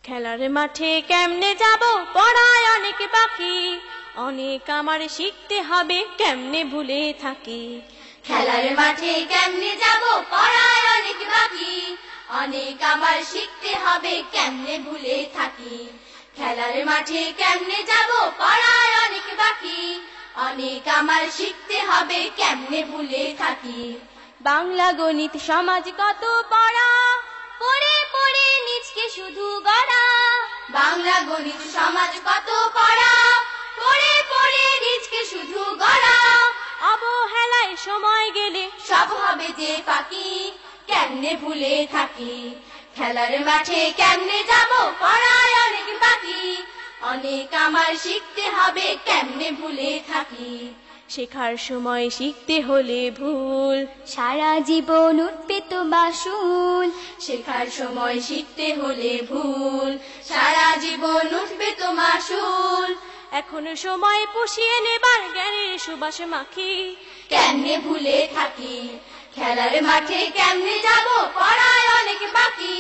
খেলার মাঠে কেমনে যাব, পড়ায় অনেক বাকি, অনেক আমার শিখতে হবে, কেমনে ভুলে থাকি। খেলার মাঠে কেমনে যাব, পড়ায় অনেক বাকি, অনেক আমার শিখতে হবে, কেমনে ভুলে থাকি। খেলার মাঠে কেমনে যাব, পড়ায় অনেক বাকি, অনেক আমার শিখতে হবে, কেমনে ভুলে থাকি। বাংলা গণিত সমাজ কত পড়া, পড়ে পড়ে নিজকে শুধু গড়া। বাংলা গণিত সমাজ কত পড়া, পড়ে পড়ে নিজকে শুধু গড়া। অবহেলায় সময় গেলে সব হবে যে ফাঁকি, কেমনে ভুলে থাকি। খেলার মাঠে কেমনে যাব, পড়ায় অনেক বাকি, অনেক আমার শিখতে হবে, কেমনে ভুলে থাকি। শেখার সময় শিখতে হলে ভুল, সারা জীবন উঠবে তো মাশুল। শেখার সময় শিখতে হলে ভুল, সারা জীবন উঠবে তো মাশুল। এখনো সময় পুষিয়ে নেবার জ্ঞানের সুবাস মাখি, কেমনে ভুলে থাকি। খেলার মাঠে কেমনে যাব, পড়ায় অনেক বাকি,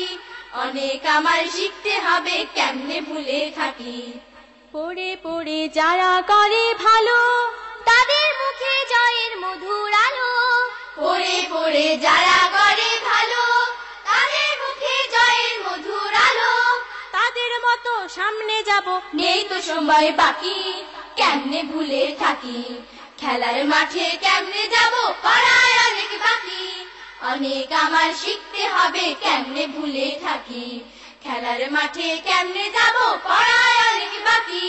অনেক আমার শিখতে হবে, কেমনে ভুলে থাকি। পড়ে পড়ে যারা করে ভালো, তাদের মুখে জয়ের মধুর আলো। পড়ে পড়ে যারা করে ভালো, তাদের মুখে জয়ের মধুর আলো। তাদের মতো সামনে যাব, নেই তো সময় বাকি, কেমনে ভুলে থাকি। খেলার মাঠে কেমনে যাব, পড়ায় অনেক বাকি, অনেক আমার শিখতে হবে, কেমনে ভুলে থাকি। খেলার মাঠে কেমনে যাব, পড়ায় অনেক বাকি,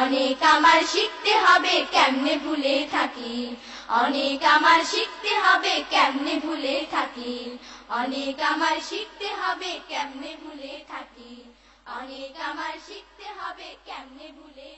অনেক আমার শিখতে হবে, কেমনে ভুলে থাকি। অনেক আমার শিখতে হবে, কেমনে ভুলে থাকি। অনেক আমার শিখতে হবে, কেমনে ভুলে থাকি। অনেক আমার শিখতে হবে।